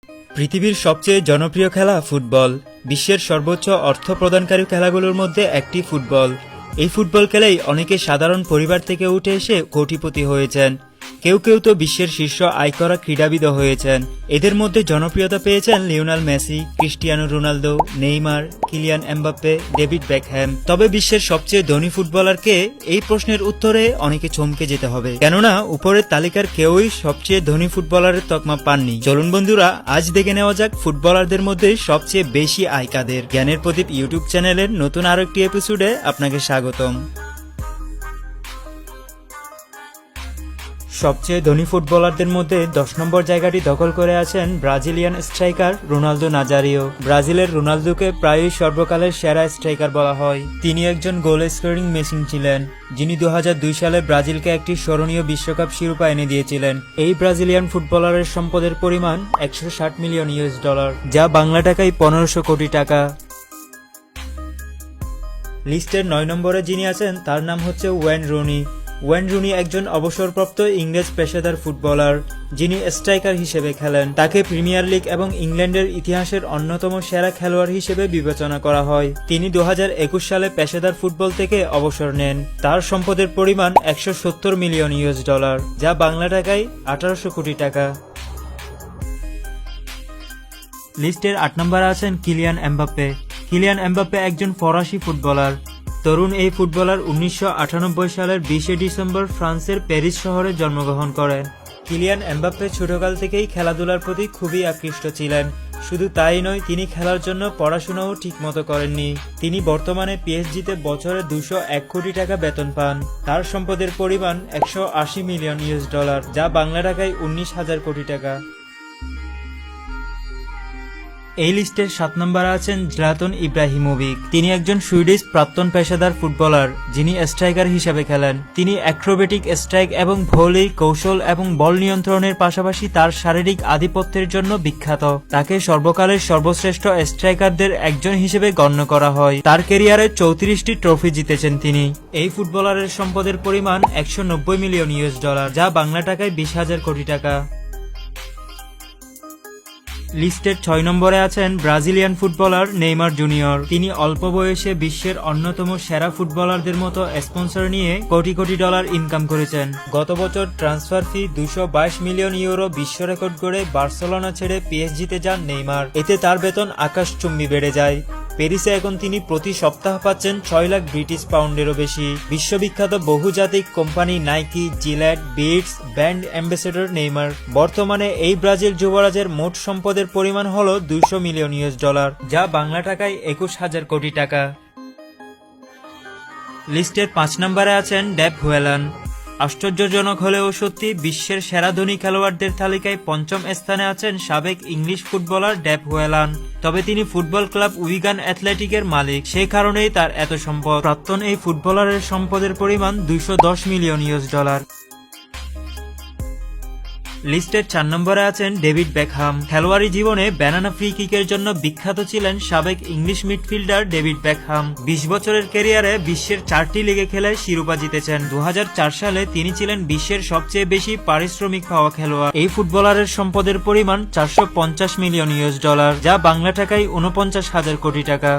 পৃথিবীর সবচেয়ে জনপ্রিয় খেলা ফুটবল। বিশ্বের সর্বোচ্চ অর্থ প্রদানকারী খেলাগুলোর মধ্যে একটি ফুটবল। এই ফুটবল খেলেই অনেকে সাধারণ পরিবার থেকে উঠে এসে কোটিপতি হয়েছেন। কেউ কেউ তো বিশ্বের শীর্ষ আয় করা ক্রীড়াবিদও হয়েছেন। এদের মধ্যে জনপ্রিয়তা পেয়েছেন Lionel Messi, Cristiano Ronaldo, Neymar, Kylian Mbappe, David Beckham. তবে বিশ্বের সবচেয়ে ধনী ফুটবলার কে? এই প্রশ্নের উত্তরে অনেকে চমকে যেতে হবে, কেননা উপরের তালিকার কেউই সবচেয়ে ধনী ফুটবলারের তকমা পাননি। চলুন বন্ধুরা, আজ দেখে নেওয়া যাক ফুটবলারদের মধ্যে সবচেয়ে বেশি আয় কাদের। জ্ঞানের প্রদীপ ইউটিউব চ্যানেলের নতুন আরো একটি এপিসোডে আপনাকে স্বাগতম। সবচেয়ে ধনী ফুটবলারদের মধ্যে 10 নম্বর জায়গাটি দখল করে আছেন ব্রাজিলিয়ান স্ট্রাইকার রোনালদো নাজারিও। ব্রাজিলের রোনালদোকে প্রায়ই সর্বকালের সেরা স্ট্রাইকার বলা হয়। তিনি একজন গোল স্কোরিং মেশিন ছিলেন, যিনি 2002 সালে ব্রাজিলকে একটি স্মরণীয় বিশ্বকাপ শিরোপা এনে দিয়েছিলেন। এই ব্রাজিলিয়ান ফুটবলারের সম্পদের পরিমাণ $160 মিলিয়ন, যা বাংলা টাকায় 1500 কোটি টাকা। লিস্টের 9 নম্বরে যিনি আছেন তার নাম হচ্ছে ওয়েন রুনি। ওয়েন রুনি একজন অবসরপ্রাপ্ত ইংরেজ পেশাদার ফুটবলার, যিনি স্ট্রাইকার হিসেবে খেলেন। তাকে প্রিমিয়ার লিগ এবং ইংল্যান্ডের ইতিহাসের অন্যতম সেরা খেলোয়াড় হিসেবে বিবেচনা করা হয়। তিনি 2021 সালে পেশাদার ফুটবল থেকে অবসর নেন। তার সম্পদের পরিমাণ $170 মিলিয়ন, যা বাংলা টাকায় 1800 কোটি টাকা। লিস্টের 8 নম্বরে আছেন কিলিয়ান এমবাপ্পে। কিলিয়ান এমবাপ্পে একজন ফরাসি ফুটবলার। তরুণ এই ফুটবলার 1998 সালের 20 ডিসেম্বর ফ্রান্সের প্যারিস শহরে জন্মগ্রহণ করেন। কিলিয়ান এমবাপ্পে ছোটকাল থেকেই খেলাধুলার প্রতি খুবই আকৃষ্ট ছিলেন। শুধু তাই নয়, তিনি খেলার জন্য পড়াশোনাও ঠিকমতো করেননি। তিনি বর্তমানে পিএসজিতে বছরে $201 কোটি টাকা বেতন পান। তার সম্পদের পরিমাণ $180 মিলিয়ন, যা বাংলা টাকায় 19,000 কোটি টাকা। এই লিস্টের 7 নম্বরে আছেন জ্লাতন ইব্রাহিমোভিচ। তিনি একজন সুইডিশ প্রাক্তন পেশাদার ফুটবলার, যিনি স্ট্রাইকার হিসেবে খেলেন। তিনি অ্যাক্রোবেটিক স্ট্রাইক এবং ভলি কৌশল এবং বল নিয়ন্ত্রণের পাশাপাশি তার শারীরিক আধিপত্যের জন্য বিখ্যাত। তাকে সর্বকালের সর্বশ্রেষ্ঠ স্ট্রাইকারদের একজন হিসেবে গণ্য করা হয়। তার ক্যারিয়ারে 34টি ট্রফি জিতেছেন তিনি। এই ফুটবলারের সম্পদের পরিমাণ $190 মিলিয়ন, যা বাংলা টাকায় 20,000 কোটি টাকা। লিস্টের 6 নম্বরে আছেন ব্রাজিলিয়ান ফুটবলার নেইমার জুনিয়র। তিনি অল্প বয়সে বিশ্বের অন্যতম সেরা ফুটবলারদের মতো স্পন্সর নিয়ে কোটি কোটি ডলার ইনকাম করেছেন। গত বছর ট্রান্সফার ফি €222 মিলিয়ন বিশ্ব রেকর্ড গড়ে বার্সেলোনা ছেড়ে পিএসজিতে যান নেইমার। এতে তার বেতন আকাশচুম্বী বেড়ে যায়। প্যারিসে এখন তিনি প্রতি সপ্তাহ পাচ্ছেন 6 লাখ ব্রিটিশ পাউন্ডেরও বেশি। বিশ্ববিখ্যাত বহুজাতিক company Nike, Gillette, Beats brand ambassador Neymar. বর্তমানে এই ব্রাজিল যুবরাজের মোট সম্পদের পরিমাণ হল $200 মিলিয়ন, যা বাংলা টাকায় 21,000 কোটি টাকা। লিস্টের 5 নম্বরে আছেন ডেভ হুয়েলান। আশ্চর্যজনক হলেও সত্যি, বিশ্বের সেরা ধনী খেলোয়াড়দের তালিকায় 5ম স্থানে আছেন সাবেক ইংলিশ ফুটবলার ডেভ হুয়েলান। তবে তিনি ফুটবল ক্লাব উইগান অ্যাথলেটিকের মালিক, সেই কারণেই তার এত সম্পদ। প্রাক্তন এই ফুটবলারের সম্পদের পরিমাণ $210 মিলিয়ন। লিস্টের 4 নম্বরে আছেন ডেভিড বেকহ্যাম। খেলোয়াড়ি জীবনে ব্যানানা ফ্রি কিকের জন্য বিখ্যাত ছিলেন সাবেক ইংলিশ মিডফিল্ডার ডেভিড বেকহ্যাম। 20 বছরের ক্যারিয়ারে বিশ্বের 4টি লিগে খেলে শিরোপা জিতেছেন। 2004 সালে তিনি ছিলেন বিশ্বের সবচেয়ে বেশি পারিশ্রমিক পাওয়া খেলোয়াড়। এই ফুটবলারের সম্পদের পরিমাণ $450 মিলিয়ন, যা বাংলা টাকায় 49,000 কোটি টাকা।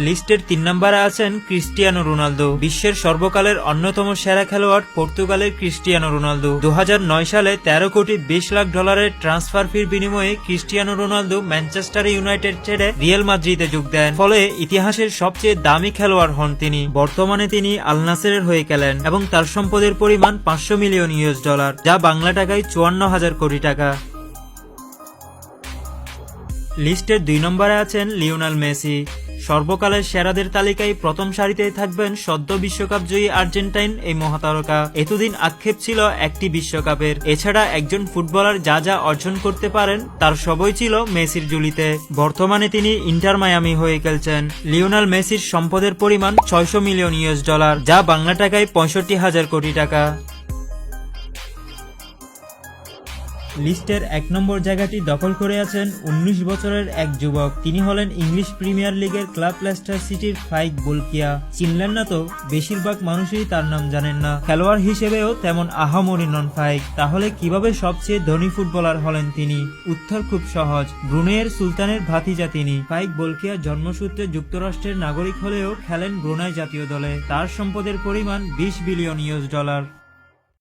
লিস্টের 3 নম্বরে আছেন ক্রিস্টিয়ানো রোনালদো। বিশ্বের সর্বকালের অন্যতম সেরা খেলোয়াড় পর্তুগালের ক্রিস্টিয়ানো রোনালদো। 2009 সালে $13 কোটি 20 লাখ ট্রান্সফার ফির বিনিময়ে ক্রিস্টিয়ানো রোনালদো ম্যানচেস্টার ইউনাইটেড ছেড়ে রিয়াল মাদ্রিদে যোগ দেন। ফলে ইতিহাসের সবচেয়ে দামি খেলোয়াড় হন তিনি। বর্তমানে তিনি আল নাসেরের হয়ে খেলেন এবং তার সম্পদের পরিমাণ $500 মিলিয়ন, যা বাংলা টাকায় 54,000 কোটি টাকা। লিস্টের 2 নম্বরে আছেন লিওনেল মেসি। সর্বকালের সেরাদের তালিকায় প্রথম সারিতেই থাকবেন সদ্য বিশ্বকাপ জয়ী আর্জেন্টাইন এই মহাতারকা। এতদিন আক্ষেপ ছিল একটি বিশ্বকাপের। এছাড়া একজন ফুটবলার যা যা অর্জন করতে পারেন তার সবই ছিল মেসির ঝুলিতে। বর্তমানে তিনি ইন্টার মায়ামি হয়ে খেলছেন। লিওনেল মেসির সম্পদের পরিমাণ $600 মিলিয়ন, যা বাংলা টাকায় 65,000 কোটি টাকা। লিস্টের 1 নম্বর জায়গাটি দখল করে আছেন 19 বছরের এক যুবক। তিনি হলেন ইংলিশ প্রিমিয়ার লিগের ক্লাব লেস্টার সিটির ফাইক বোলকিয়া। চিনলেন না তো? বেশিরভাগ মানুষই তার নাম জানেন না। খেলোয়াড় হিসেবেও তেমন আহামরি নন ফাইক। তাহলে কিভাবে সবচেয়ে ধনী ফুটবলার হলেন তিনি? উত্তর খুব সহজ, ব্রুনেইয়ের সুলতানের ভাতিজা তিনি। ফাইক বোলকিয়া জন্মসূত্রে যুক্তরাষ্ট্রের নাগরিক হলেও খেলেন ব্রুনাই জাতীয় দলে। তার সম্পদের পরিমাণ $20 বিলিয়ন।